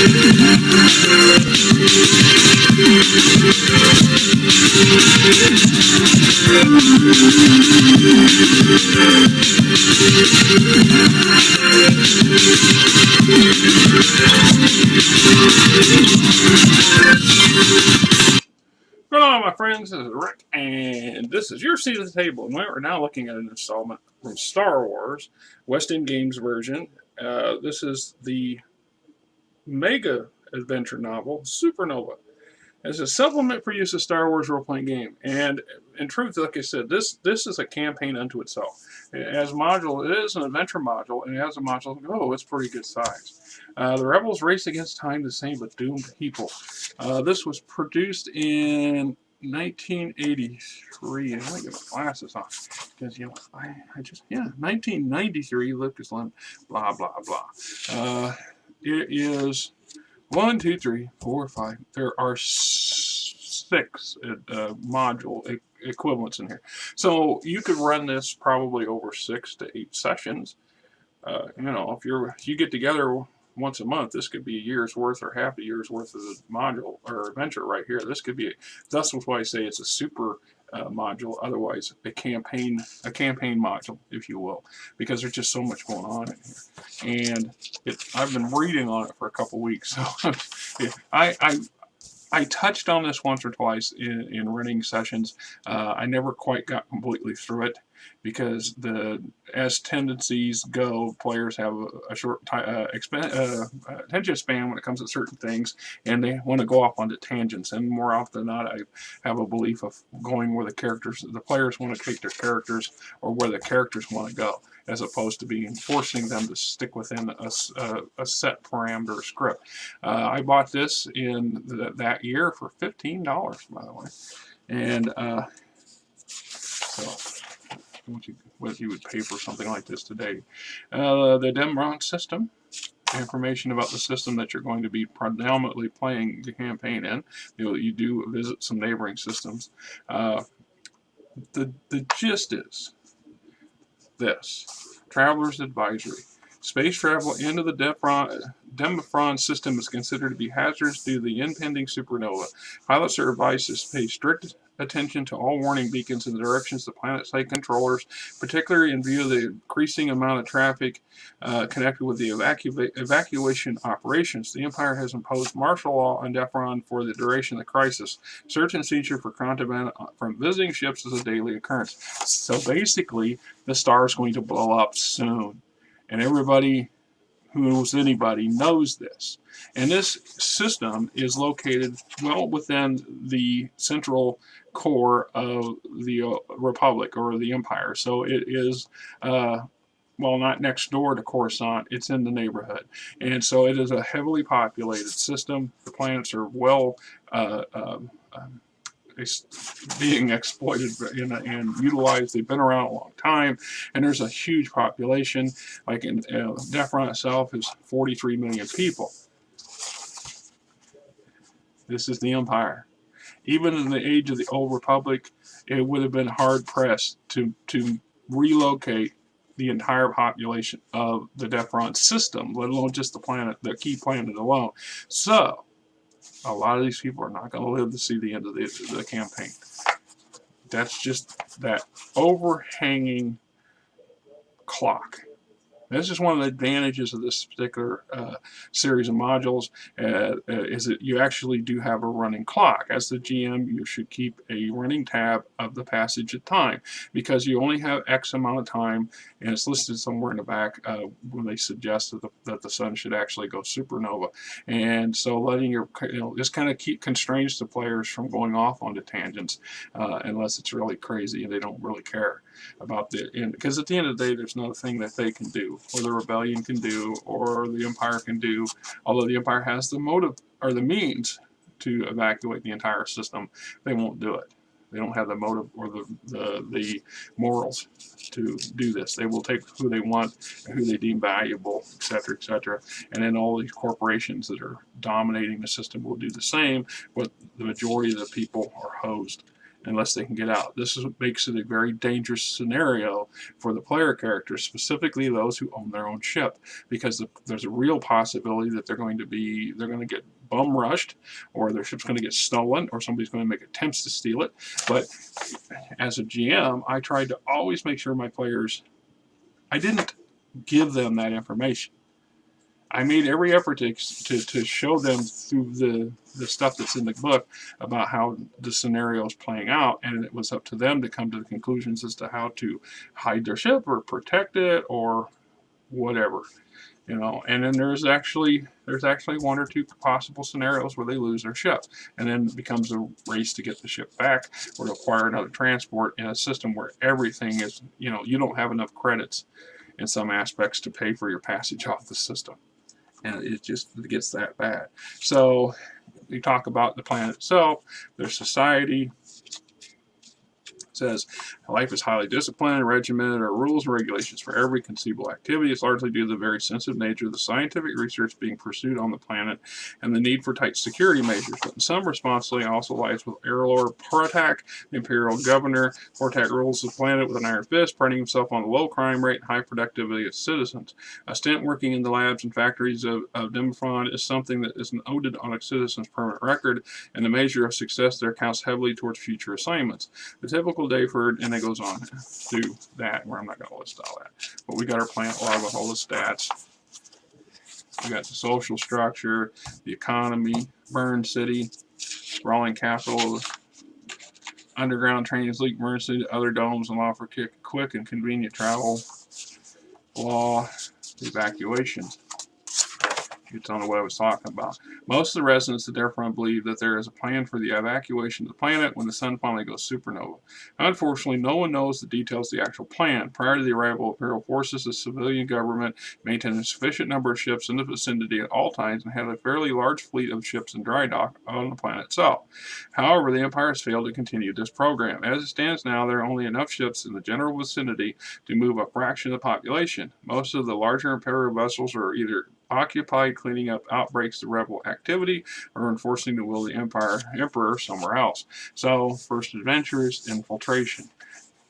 Hello, my friends. This is Rick, and this is your seat at the table. And we're now looking at an installment from Star Wars, West End Games version. This is the mega adventure novel, Supernova. As a supplement for use of Star Wars role-playing game. And in truth, like I said, this is a campaign unto itself. As a module, it is an adventure module, and as a module, oh, it's pretty good size. The rebels race against time the same but doomed people. This was produced in 1983. I want to get my glasses on because, you know, I just, yeah, 1993, Lucasfilm, blah, blah, blah. It is 1, 2, 3, 4, 5. There are 6 module equivalents in here. So you could run this probably over 6 to 8 sessions. You know, if you get together once a month, this could be a year's worth or half a year's worth of the module or adventure right here. This could be, that's why I say it's a super module, otherwise a campaign module, if you will, because there's just so much going on in here. And I've been reading on it for a couple weeks, so I touched on this once or twice in running sessions. I never quite got completely through it because as tendencies go, players have a short attention span when it comes to certain things, and they want to go off onto tangents. And more often than not, I have a belief of going where the players want to take their characters, or where the characters want to go, as opposed to forcing them to stick within a set parameter script. I bought this in that year for $15, by the way, and so what you would pay for something like this today. The Defront System, information about the system that you're going to be predominantly playing the campaign in. You do visit some neighboring systems. The gist is this: Traveler's Advisory. Space travel into the Demophon system is considered to be hazardous due to the impending supernova. Pilots are advised to pay strict attention to all warning beacons in the directions the planet site controllers, particularly in view of the increasing amount of traffic connected with the evacuation operations. The Empire has imposed martial law on Defront for the duration of the crisis. Search and seizure for contraband from visiting ships is a daily occurrence. So basically, the star is going to blow up soon. And everybody who knows anybody knows this. And this system is located well within the central core of the Republic or the Empire. So it is, well, not next door to Coruscant, it's in the neighborhood. And so it is a heavily populated system. The planets are well being exploited and utilized. They've been around a long time, and there's a huge population. Like in Defront itself is 43 million people. This is the Empire. Even in the age of the Old Republic, it would have been hard pressed to relocate the entire population of the Defront system, let alone just the key planet alone. So a lot of these people are not going to live to see the end of the campaign. That's just that overhanging clock. This is one of the advantages of this particular series of modules, is that you actually do have a running clock. As the GM, you should keep a running tab of the passage of time, because you only have X amount of time, and it's listed somewhere in the back when they suggest that the sun should actually go supernova. And so letting this kind of constrains the players from going off onto tangents unless it's really crazy and they don't really care about because at the end of the day, there's no thing that they can do, or the rebellion can do, or the Empire can do, although the Empire has the motive or the means to evacuate the entire system. They won't do it. They don't have the motive or the morals to do this. They will take who they want and who they deem valuable, etc., etc. And then all these corporations that are dominating the system will do the same, but the majority of the people are hosed. unless they can get out. This is what makes it a very dangerous scenario for the player characters, specifically those who own their own ship, because there's a real possibility that they're going to get bum rushed, or their ship's going to get stolen, or somebody's going to make attempts to steal it. But as a GM, I tried to always make sure my players, I didn't give them that information. I made every effort to show them through the stuff that's in the book about how the scenario is playing out, and it was up to them to come to the conclusions as to how to hide their ship or protect it or whatever, you know. And then there's actually one or two possible scenarios where they lose their ship, and then it becomes a race to get the ship back or to acquire another transport in a system where everything is, you know, you don't have enough credits in some aspects to pay for your passage off the system. And it gets that bad. So we talk about the planet itself, their society. It says life is highly disciplined and regimented. There are rules and regulations for every conceivable activity. It's largely due to the very sensitive nature of the scientific research being pursued on the planet and the need for tight security measures. But in some responsibility also lies with Air Lord Portak, the Imperial Governor. Portak rules the planet with an iron fist, priding himself on the low crime rate and high productivity of citizens. A stint working in the labs and factories of Demophon is something that is noted on a citizen's permanent record, and the measure of success there counts heavily towards future assignments. The typical day for, and it goes on to that, where I'm not going to list all that. But we got our plant log with all the stats. We got the social structure, the economy, burn city, sprawling capital, underground trains leak burn city, other domes and law for quick and convenient travel, law, evacuations. It's on what I was talking about. Most of the residents of Defront believe that there is a plan for the evacuation of the planet when the sun finally goes supernova. Unfortunately, no one knows the details of the actual plan. Prior to the arrival of Imperial forces, the civilian government maintained a sufficient number of ships in the vicinity at all times and had a fairly large fleet of ships in dry dock on the planet itself. However, the Empire has failed to continue this program. As it stands now, there are only enough ships in the general vicinity to move a fraction of the population. Most of the larger Imperial vessels are either occupied cleaning up outbreaks of rebel activity or enforcing the will of the emperor somewhere else. So, first adventure is infiltration.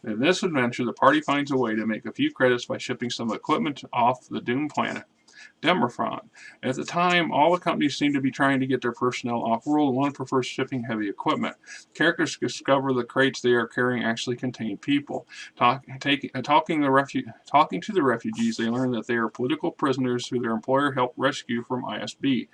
In this adventure, the party finds a way to make a few credits by shipping some equipment off the doomed planet, Demophon. At the time, all the companies seem to be trying to get their personnel off-world, and one prefers shipping heavy equipment. Characters discover the crates they are carrying actually contain people. Talking to the refugees, they learn that they are political prisoners who their employer helped rescue from ISB,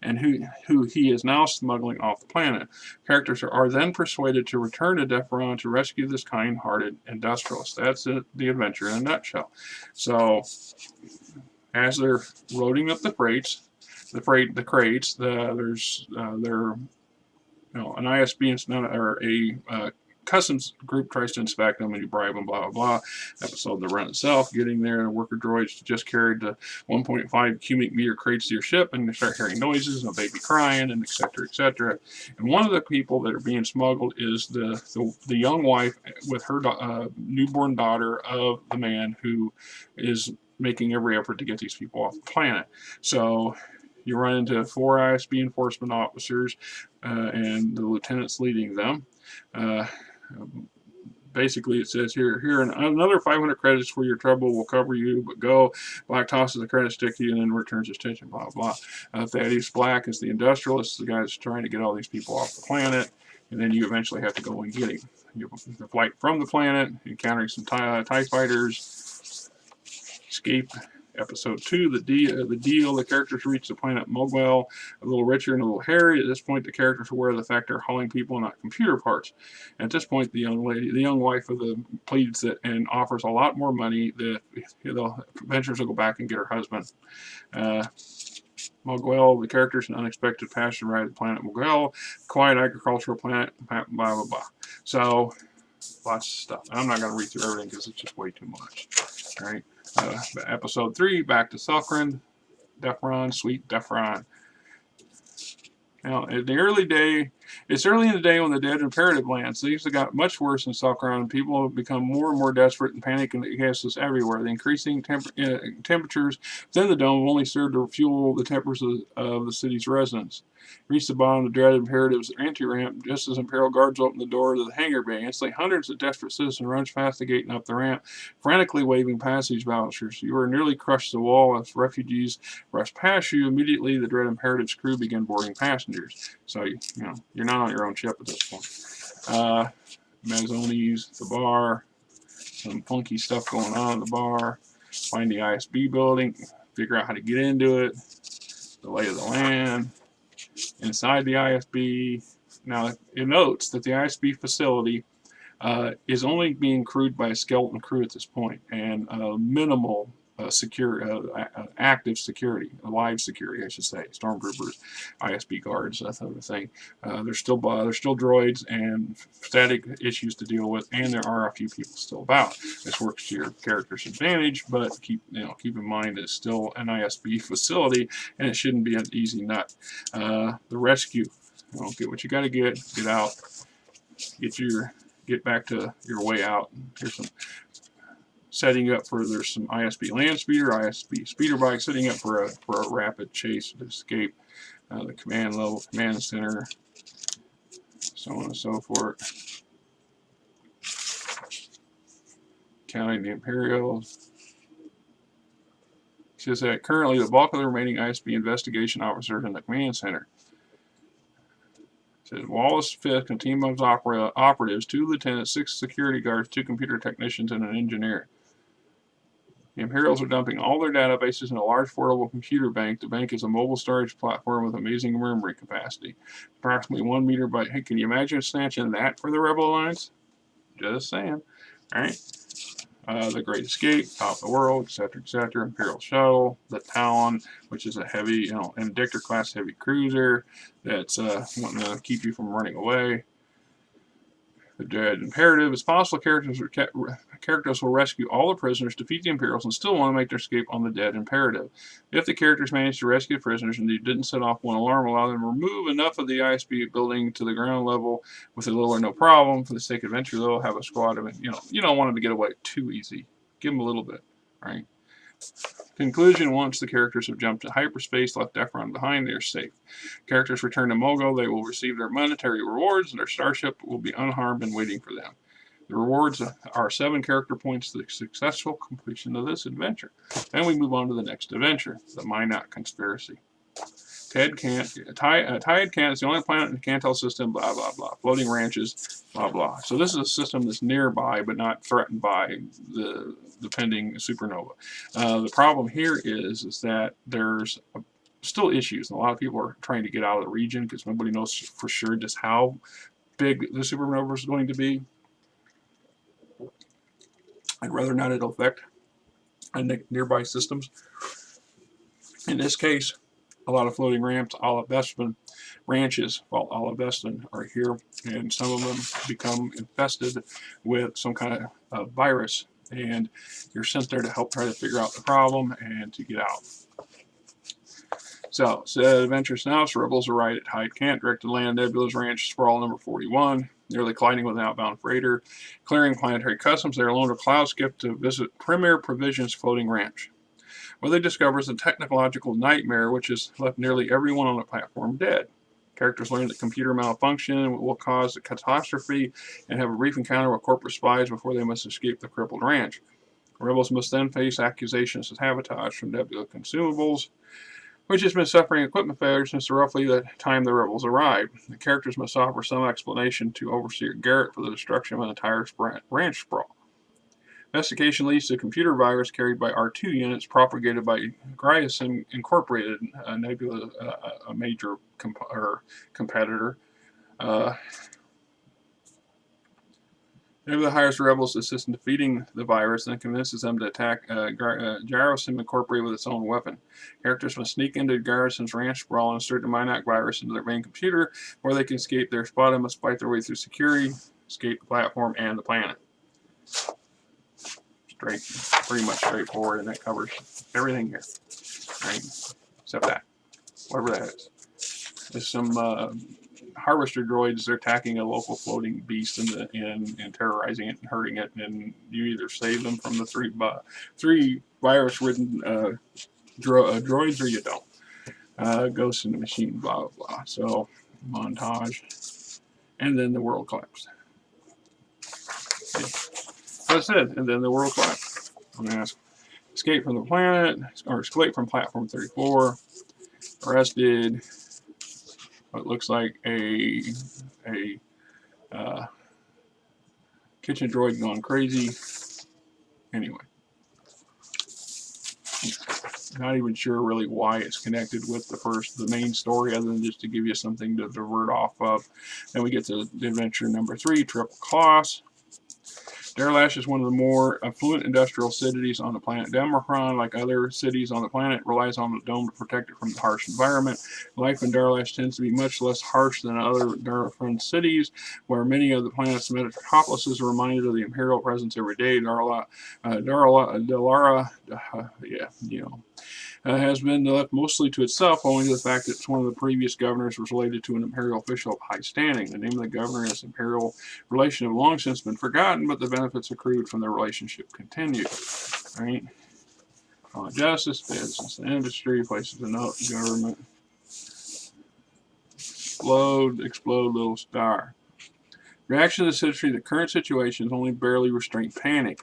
and who he is now smuggling off the planet. Characters are then persuaded to return to Defront to rescue this kind-hearted industrialist. That's it, the adventure in a nutshell. So, as they're loading up the crates, there's an ISB or a customs group tries to inspect them, and you bribe them, blah blah blah. Episode the run itself, getting there, the worker droids just carried the 1.5 cubic meter crates to your ship, and they start hearing noises and a baby crying, and etc. etc. And one of the people that are being smuggled is the young wife with her newborn daughter of the man who is making every effort to get these people off the planet. So you run into 4 ISB enforcement officers and the lieutenants leading them. Basically, it says here another 500 credits for your trouble will cover you, but go. Black tosses the credit stick to you and then returns his attention, blah, blah. Thaddeus Black is the industrialist, the guy that's trying to get all these people off the planet, and then you eventually have to go and get him. You have the flight from the planet, encountering some TIE fighters, escape. Episode 2, the deal. The characters reach the planet Mogwell, a little richer and a little hairy. At this point, the characters are aware of the fact they're hauling people, not computer parts. At this point, the young wife of the pleads that and offers a lot more money. The adventurers will go back and get her husband. Mogwell, the characters, an unexpected passion ride to the planet Mogwell, quiet agricultural planet, blah blah blah. So, lots of stuff. I'm not going to read through everything because it's just way too much. All right. Episode 3, back to Defront, sweet Defront. Now, in the early day, It's early in the day when the dead imperative lands. Things have got much worse in Stalkground, and people have become more and more desperate and panic and chaos everywhere. The increasing temperatures within the dome have only served to fuel the tempers of the city's residents. Reach the bottom of the dreaded imperative's anti-ramp just as Imperial guards open the door to the hangar bay. Instantly, hundreds of desperate citizens rush past the gate and up the ramp, frantically waving passage vouchers. You are nearly crushed to the wall as refugees rush past you. Immediately, the dread imperative's crew begin boarding passengers. So, you're not on your own ship at this point. Mazzonis, the bar, some funky stuff going on in the bar. Find the ISB building, figure out how to get into it, the lay of the land. Inside the ISB, now it notes that the ISB facility is only being crewed by a skeleton crew at this point, and minimal active security, live security, I should say, stormtroopers, ISB guards, that sort of thing. There's still droids and static issues to deal with, and there are a few people still about. This works to your character's advantage, but keep in mind it's still an ISB facility, and it shouldn't be an easy nut. The rescue, get what you got to get out, get back to your way out. Here's some setting up for, there's some ISB land speeder, ISB speeder bike, setting up for a rapid chase to escape the command level, command center, so on and so forth. Counting the Imperials. It says that currently the bulk of the remaining ISB investigation officers in the command center. It says Wallace 5th, a team of operatives, 2 lieutenants, 6 security guards, 2 computer technicians, and an engineer. The Imperials are dumping all their databases in a large portable computer bank. The bank is a mobile storage platform with amazing memory capacity. Approximately 1 meter by... Hey, can you imagine snatching that for the Rebel Alliance? Just saying. Alright. The Great Escape, Top of the World, etc., etc. Imperial Shuttle, the Talon, which is a heavy, Indictor class heavy cruiser that's wanting to keep you from running away. The Dread Imperative. It's possible characters will rescue all the prisoners, defeat the Imperials, and still want to make their escape on the Dead Imperative. If the characters manage to rescue the prisoners and they didn't set off one alarm, allow them to remove enough of the ISB building to the ground level with a little or no problem. For the sake of adventure, they'll have a squad of, you don't want them to get away too easy. Give them a little bit, right? Conclusion: once the characters have jumped to hyperspace, left Defront behind, they are safe. Characters return to Mogo, they will receive their monetary rewards, and their starship will be unharmed and waiting for them. The rewards are 7 character points to the successful completion of this adventure. Then we move on to the next adventure, the Mynock Conspiracy. Tide Cant is the only planet in the Cantel system, blah, blah, blah. Floating ranches, blah, blah. So this is a system that's nearby, but not threatened by the pending supernova. The problem here is that there's still issues. And a lot of people are trying to get out of the region because nobody knows for sure just how big the supernova is going to be. And whether or not it'll affect nearby systems. In this case, a lot of floating ramps, Olive Vestin ranches, well, Olive Vestin are here, and some of them become infested with some kind of virus, and you're sent there to help try to figure out the problem and to get out. So adventures now, so rebels arrive at Hyde Camp, direct to land Nebula's Ranch, Sprawl number 41, nearly colliding with an outbound freighter, clearing planetary customs. They're alone to cloud skip to visit Premier Provisions floating ranch, where they discover a technological nightmare which has left nearly everyone on the platform dead. Characters learn that computer malfunction will cause a catastrophe and have a brief encounter with corporate spies before they must escape the crippled ranch. Rebels must then face accusations of sabotage from Nebula Consumables, which has been suffering equipment failure since roughly the time the rebels arrived. The characters must offer some explanation to Overseer Garrett for the destruction of an entire ranch sprawl. Investigation leads to a computer virus carried by R2 units propagated by Grierson Incorporated, Nebula, a major competitor. Nebula hires rebels to assist in defeating the virus and convinces them to attack Garrison Incorporated with its own weapon. Characters must sneak into Garrison's ranch sprawl and insert the Mynock virus into their main computer, where they can escape their spot and must fight their way through security, escape the platform, and the planet. Pretty much straightforward, and that covers everything here, right? Except that, whatever that is. There's some harvester droids. They're attacking a local floating beast and terrorizing it and hurting it. And you either save them from the three virus-ridden droids or you don't. Ghost in the machine, blah, blah, blah. So, montage. And then the world collapsed. That's it. And then the world collapsed. I'm going to ask, escape from the planet, or escape from platform 34. Arrested. What looks like a kitchen droid gone crazy. Anyway. Not even sure really why it's connected with the main story, other than just to give you something to divert off of. Then we get to adventure number 3, Triple Cross. Darlash is one of the more affluent industrial cities on the planet. Demophon, like other cities on the planet, relies on the dome to protect it from the harsh environment. Life in Darlash tends to be much less harsh than other Defront cities, where many of the planet's metropolises are reminded of the Imperial presence every day. Has been left mostly to itself, owing to the fact that one of the previous governors was related to an imperial official of high standing. The name of the governor and his imperial relation have long since been forgotten, but the benefits accrued from their relationship continue. Right? Justice, business, and industry, places of note, government. Explode, little star. Reaction to the citizenry, the current situation is only barely restrained panic.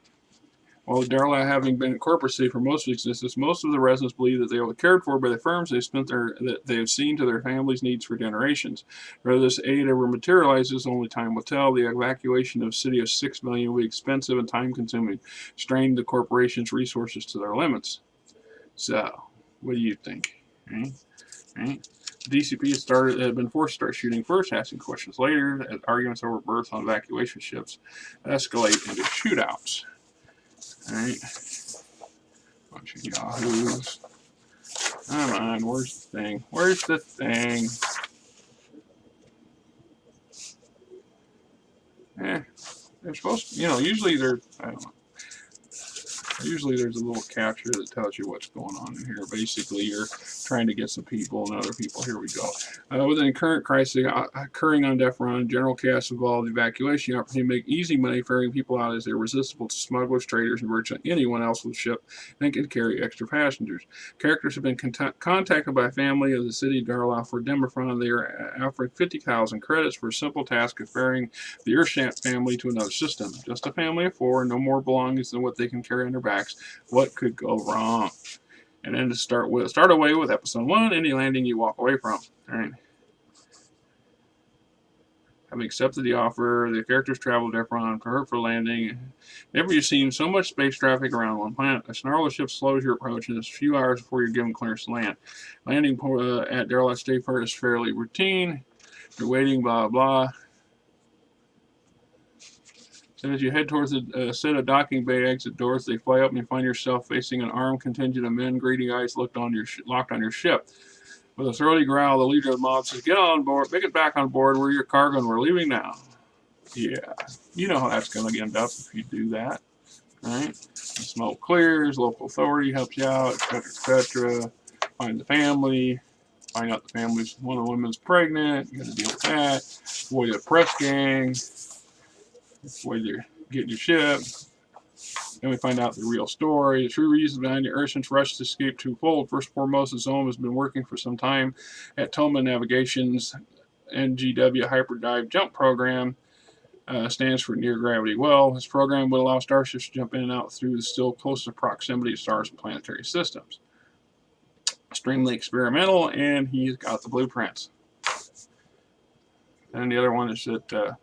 While Darla having been a corporate city for most of existence, most of the residents believe that they are cared for by the firms that they have seen to their families' needs for generations. Whether this aid ever materializes, only time will tell. The evacuation of a city of 6 million will be expensive and time-consuming, strain the corporation's resources to their limits. So, what do you think? Right? The DCP had been forced to start shooting first, asking questions later, as arguments over berths on evacuation ships escalate into shootouts. Alright. Bunch of yahoos. Come on, where's the thing? Where's the thing? They're supposed to, usually there's, I don't know. Usually there's a little capture that tells you what's going on in here. Basically, you're trying to get some people and other people. Here we go. With an current crisis occurring on Defront, general chaos involved evacuation, opportunity to make easy money ferrying people out as irresistible to smugglers, traders, and virtually anyone else with ship and can carry extra passengers. Characters have been contacted by a family of the city of Darla for Demophon. They are offering 50,000 credits for a simple task of ferrying the Urshamp family to another system. Just a family of 4, no more belongings than what they can carry on their backs. What could go wrong? And then to start away with episode 1, any landing you walk away from. All right. Having accepted the offer, the characters travel to Defront for landing. Never you've seen so much space traffic around one planet. A snarl of ship slows your approach, and it's a few hours before you're given clearance to land. Landing at Darla Stayport is fairly routine. You're waiting, blah, blah. As you head towards a set of docking bay exit doors, they fly up and you find yourself facing an armed contingent of men, greedy eyes locked on your ship. With a throaty growl, the leader of the mob says, "Get on board, make it back on board. We're your cargo and we're leaving now." Yeah, you know how that's going to end up if you do that, right? The smoke clears, local authority helps you out, etc., etc. Find the family, find out the family's one of the women's pregnant. You got to deal with that. Avoid a press gang. Avoid getting your ship. Then we find out the real story. The true reason behind the Urshan's rush to escape twofold. First and foremost, Zome has been working for some time at Toma Navigation's NGW Hyperdrive Jump Program. Stands for Near Gravity Well. This program would allow starships to jump in and out through the still closer proximity of stars and planetary systems. Extremely experimental, and he's got the blueprints. And the other one is that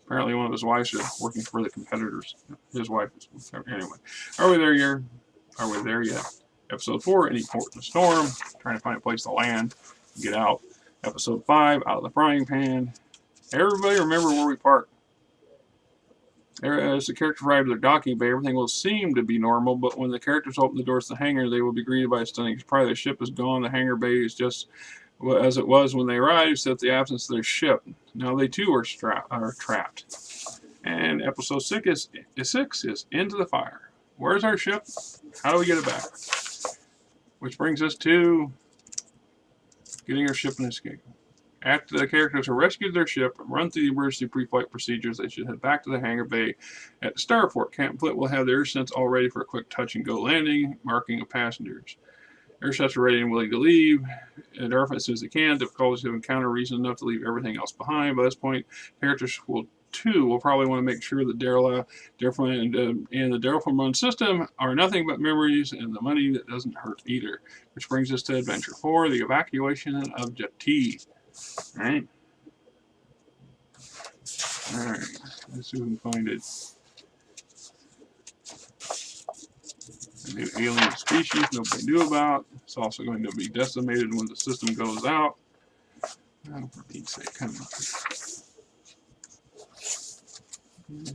apparently one of his wives is working for the competitors. His wife is, anyway. Are we there yet? Episode 4, any port in a storm. Trying to find a place to land. Get out. Episode 5, out of the frying pan. Everybody remember where we parked. As the characters arrive at their docking bay, everything will seem to be normal, but when the characters open the doors to the hangar, they will be greeted by a stunning surprise. The ship is gone. The hangar bay is just as it was when they arrived, except the absence of their ship. Now they too are trapped. And episode 6 is Into the Fire. Where's our ship? How do we get it back? Which brings us to Getting your ship and escape. After the characters have rescued their ship and run through the emergency pre-flight procedures, they should head back to the hangar bay at the starport. Captain Flint will have the air sets all ready for a quick touch-and-go landing, marking of passengers. Air sets are ready and willing to leave at Earth as soon as they can. Difficulties have encountered reason enough to leave everything else behind. By this point, characters will probably want to make sure that Defront and the Demophon system are nothing but memories and the money that doesn't hurt either. Which brings us to Adventure 4, the Evacuation Objective. Alright. Alright. Let's see if we can find it. A new alien species nobody knew about. It's also going to be decimated when the system goes out. Oh, for Pete's sake, come on.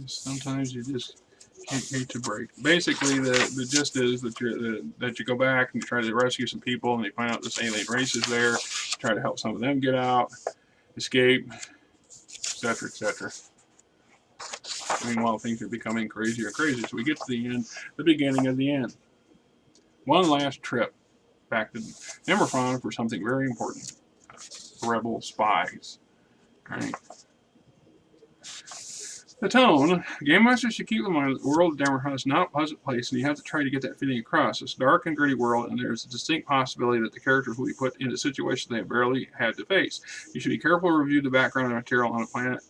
Sometimes you just can't get to break. Basically, the gist is that you go back and you try to rescue some people, and you find out this alien race is there. Try to help some of them get out, escape, etc., etc. Meanwhile, things are becoming crazier and crazier. So we get to the end, the beginning of the end. One last trip back to Demophon for something very important. Rebel spies. Alright. The tone. Game Masters should keep in mind that the world of Demophon is not a pleasant place, and you have to try to get that feeling across. It's a dark and gritty world, and there's a distinct possibility that the characters will be put into situations they have barely had to face. You should be careful to review the background material on a planet.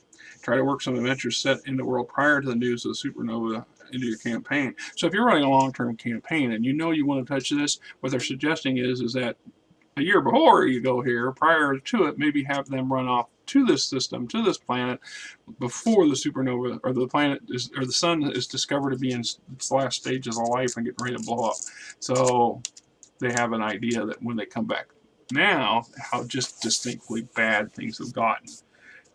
Try to work some adventures set in the world prior to the news of the Supernova into your campaign. So if you're running a long-term campaign and you know you want to touch this, what they're suggesting is that a year before you go here, prior to it, maybe have them run off to this system, to this planet, before the supernova or the planet is, or the sun is discovered to be in its last stages of life and getting ready to blow up. So they have an idea that when they come back now, how just distinctly bad things have gotten.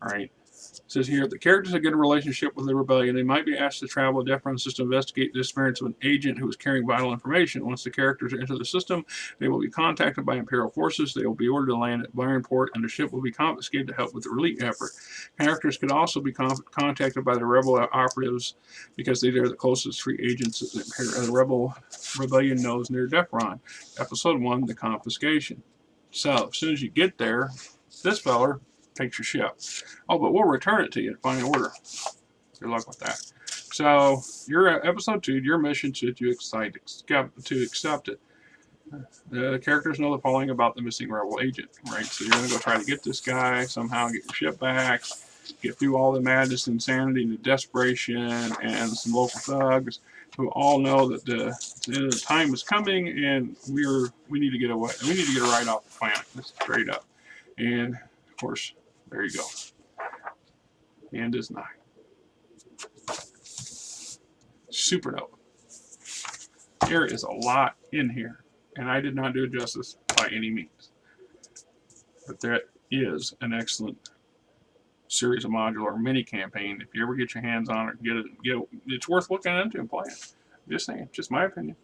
All right. It says here, if the characters have a good relationship with the rebellion, they might be asked to travel to Defront System to investigate the disappearance of an agent who is carrying vital information. Once the characters enter the system, they will be contacted by Imperial forces. They will be ordered to land at Blarenport, and the ship will be confiscated to help with the relief effort. Characters could also be contacted by the rebel operatives because they are the closest free agents that the rebellion knows near Defront. Episode 1, the confiscation. So, as soon as you get there, this feller takes your ship. Oh, but we'll return it to you in final order. Good luck with that. So, your episode 2, your mission should you decide to accept it. The characters know the following about the missing rebel agent, right? So you're going to go try to get this guy, somehow get your ship back, get through all the madness, insanity, and the desperation, and some local thugs who all know that the time is coming, and we need to get away. We need to get a ride off the planet. This is straight up. And of course, there you go. The end is nigh. Supernova. There is a lot in here, and I did not do it justice by any means. But there is an excellent series of modular mini campaign. If you ever get your hands on it, get it. It's worth looking into and playing. Just saying, just my opinion.